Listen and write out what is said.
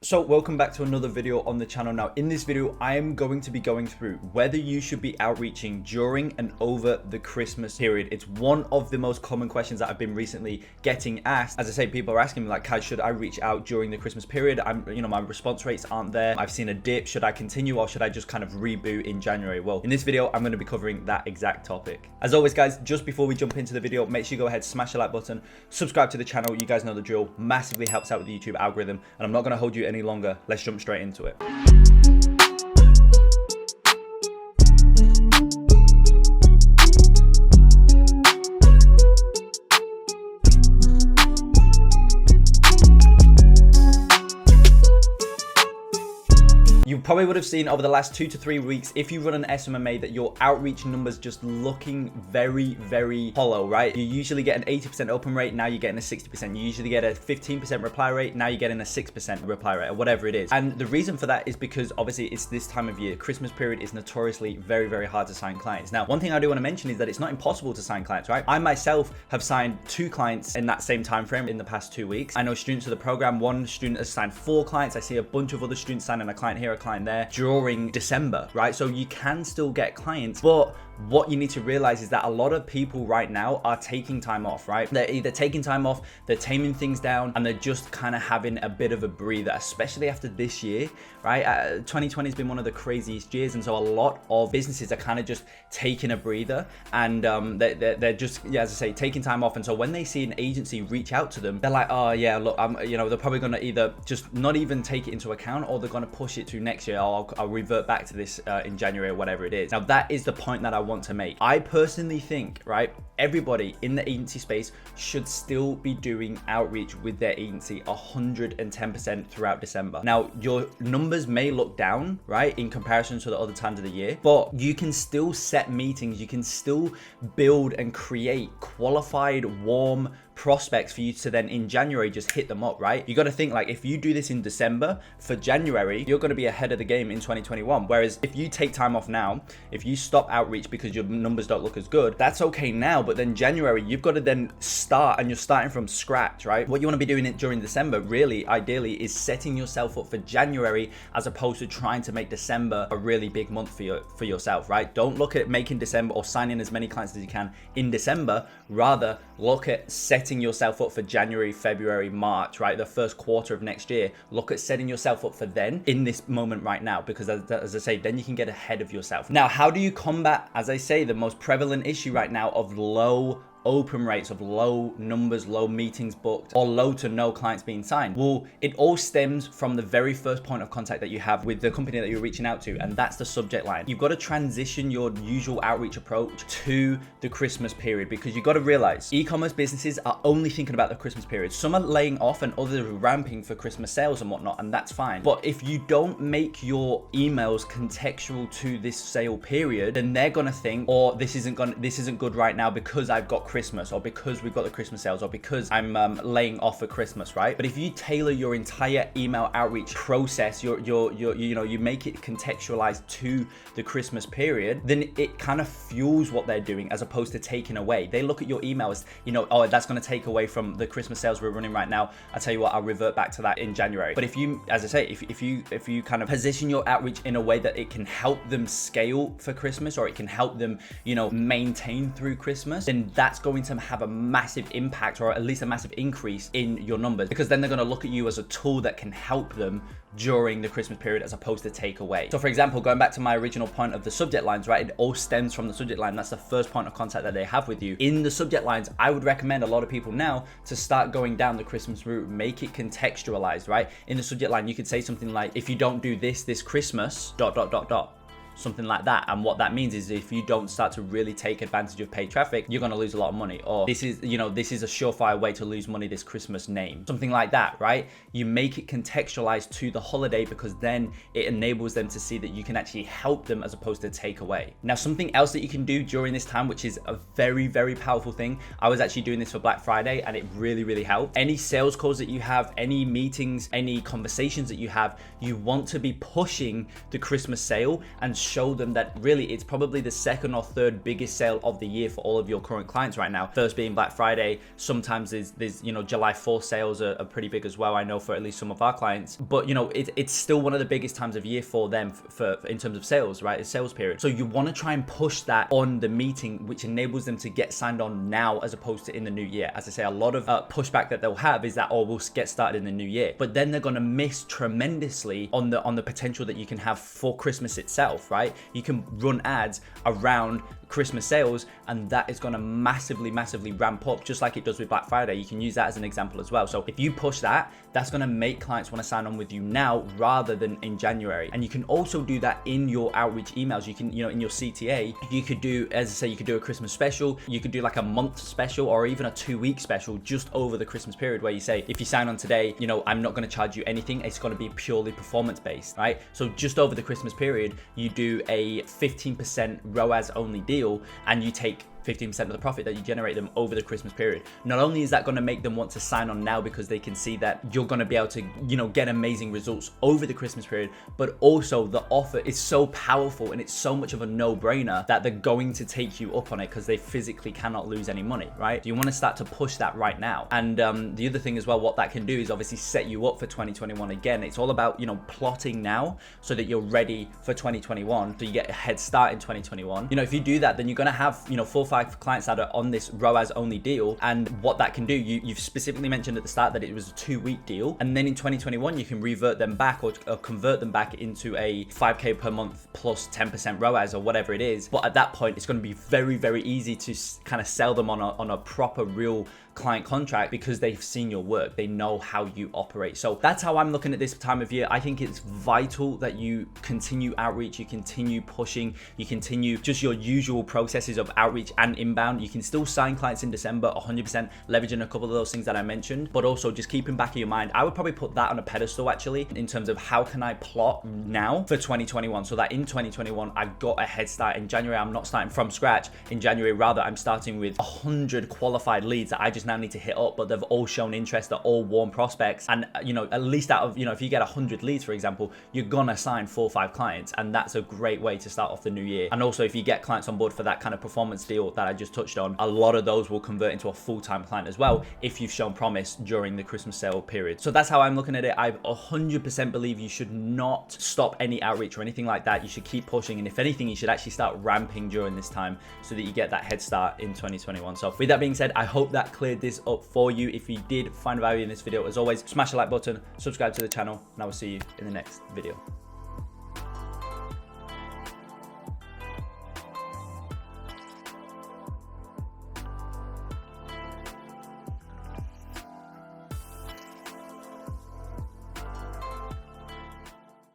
So welcome back to another video on the channel. Now in this video I am going to be going through whether you should be outreaching during and over the Christmas period. It's one of the most common questions that I've been recently getting asked. As I say, people are asking me like, Kai, should I reach out during the Christmas period? My response rates aren't there. I've seen a dip. Should I continue or should I just kind of reboot in January? Well, in this video I'm going to be covering that exact topic. As always guys, just before we jump into the video, make sure you go ahead, smash the like button, subscribe to the channel. You guys know the drill. Massively helps out with the YouTube algorithm, and I'm not going to hold you any longer. Let's jump straight into it. You probably would have seen over the last 2 to 3 weeks, if you run an SMMA, that your outreach numbers just looking very, very hollow, right? You usually get an 80% open rate, now you're getting a 60%. You usually get a 15% reply rate, now you're getting a 6% reply rate, or whatever it is. And the reason for that is because obviously it's this time of year. Christmas period is notoriously very, very hard to sign clients. Now, one thing I do want to mention is that it's not impossible to sign clients, right? I myself have signed 2 clients in that same time frame in the past 2 weeks. I know students of the program, one student has signed 4 clients. I see a bunch of other students signing a client here, a client there during December, right? So you can still get clients, but what you need to realize is that a lot of people right now are taking time off, right? They're either taking time off, they're taming things down, and they're just kind of having a bit of a breather, especially after this year, right? 2020 has been one of the craziest years, and so a lot of businesses are kind of just taking a breather, and they're just, yeah, as I say, taking time off. And so when they see an agency reach out to them, they're like, oh yeah, look, they're probably gonna either just not even take it into account, or they're gonna push it to next year. I'll revert back to this in January or whatever it is. Now that is the point that I want to make. I personally think, right, everybody in the agency space should still be doing outreach with their agency 110% throughout December. Now, your numbers may look down, right, in comparison to the other times of the year, but you can still set meetings. You can still build and create qualified, warm prospects for you to then in January just hit them up, right? You got to think like, if you do this in December, for January, you're going to be ahead of the game in 2021. Whereas if you take time off now, if you stop outreach because your numbers don't look as good, that's okay now, but then January, you've got to then start, and you're starting from scratch, right? What you want to be doing it during December, really, ideally, is setting yourself up for January, as opposed to trying to make December a really big month for yourself, right? Don't look at making December or signing as many clients as you can in December. Rather, look at setting yourself up for January, February, March, right? The first quarter of next year. Look at setting yourself up for then, in this moment right now, because as I say, then you can get ahead of yourself. Now, how do you combat, as I say, the most prevalent issue right now of low open rates, of low numbers, low meetings booked, or low to no clients being signed? Well, it all stems from the very first point of contact that you have with the company that you're reaching out to, and that's the subject line. You've got to transition your usual outreach approach to the Christmas period, because you've got to realize e-commerce businesses are only thinking about the Christmas period. Some are laying off and others are ramping for Christmas sales and whatnot, and that's fine. But if you don't make your emails contextual to this sale period, then they're gonna think, oh, this isn't good right now because I've got Christmas, or because we've got the Christmas sales, or because I'm laying off for Christmas, right? But if you tailor your entire email outreach process, you make it contextualized to the Christmas period, then it kind of fuels what they're doing, as opposed to taking away. They look at your emails, oh, that's going to take away from the Christmas sales we're running right now. I tell you what, I'll revert back to that in January. But if you, as I say, if you kind of position your outreach in a way that it can help them scale for Christmas, or it can help them, maintain through Christmas, then that's going to have a massive impact, or at least a massive increase in your numbers, because then they're going to look at you as a tool that can help them during the Christmas period, as opposed to take away. So for example, going back to my original point of the subject lines, right? It all stems from the subject line. That's the first point of contact that they have with you. In the subject lines, I would recommend a lot of people now to start going down the Christmas route. Make it contextualized, right? In the subject line, you could say something like, if you don't do this Christmas, ... something like that. And what that means is, if you don't start to really take advantage of paid traffic, you're going to lose a lot of money. Or this is a surefire way to lose money this Christmas, name something like that, right? You make it contextualized to the holiday, because then it enables them to see that you can actually help them, as opposed to take away. Now, something else that you can do during this time, which is a very, very powerful thing. I was actually doing this for Black Friday, and it really, really helped. Any sales calls that you have, any meetings, any conversations that you have, you want to be pushing the Christmas sale and show them that really it's probably the second or third biggest sale of the year for all of your current clients right now. First being Black Friday. Sometimes there's you know, July 4th sales are pretty big as well, I know, for at least some of our clients. But you know, it's still one of the biggest times of year for them for in terms of sales, right? It's sales period. So you want to try and push that on the meeting, which enables them to get signed on now as opposed to in the new year. As I say, a lot of pushback that they'll have is that, oh, we'll get started in the new year, but then they're going to miss tremendously on the potential that you can have for Christmas itself, right? You can run ads around Christmas sales, and that is going to massively ramp up, just like it does with Black Friday. You can use that as an example as well. So if you push that, that's going to make clients want to sign on with you now rather than in January. And you can also do that in your outreach emails. You can, you know, in your CTA, you could do, as I say, you could do a Christmas special, you could do like a month special or even a 2-week special just over the Christmas period, where you say, if you sign on today, you know, I'm not going to charge you anything. It's going to be purely performance based, right? So just over the Christmas period, you do a 15% ROAS only deal, and you take 15% of the profit that you generate them over the Christmas period. Not only is that going to make them want to sign on now because they can see that you're going to be able to, you know, get amazing results over the Christmas period, but also the offer is so powerful and it's so much of a no-brainer that they're going to take you up on it because they physically cannot lose any money, right? So you want to start to push that right now. And the other thing as well, what that can do is obviously set you up for 2021. Again, it's all about, you know, plotting now so that you're ready for 2021, so you get a head start in 2021. You know, if you do that, then you're going to have, you know, 4 or 5 clients that are on this ROAS only deal. And what that can do, you've specifically mentioned at the start that it was a 2-week deal, and then in 2021 you can revert them back or convert them back into a 5k per month plus 10% ROAS or whatever it is. But at that point, it's going to be very easy to kind of sell them on a proper real client contract because they've seen your work, they know how you operate. So that's how I'm looking at this time of year. I think it's vital that you continue outreach, you continue pushing, you continue just your usual processes of outreach and inbound. You can still sign clients in December 100%, leveraging a couple of those things that I mentioned, but also just keep in back of your mind, I would probably put that on a pedestal actually, in terms of how can I plot now for 2021 so that in 2021 I've got a head start. In January, I'm not starting from scratch. In January, rather, I'm starting with 100 qualified leads that I just now need to hit up, but they've all shown interest, they're all warm prospects. And you know, at least out of, you know, if you get 100 leads, for example, you're gonna sign 4 or 5 clients, and that's a great way to start off the new year. And also, if you get clients on board for that kind of performance deal that I just touched on, a lot of those will convert into a full-time client as well if you've shown promise during the Christmas sale period. So that's how I'm looking at it. I 100% believe you should not stop any outreach or anything like that. You should keep pushing, and if anything, you should actually start ramping during this time so that you get that head start in 2021. So with that being said, I hope that cleared this up for you. If you did find value in this video, as always, smash the like button, subscribe to the channel, and I will see you in the next video.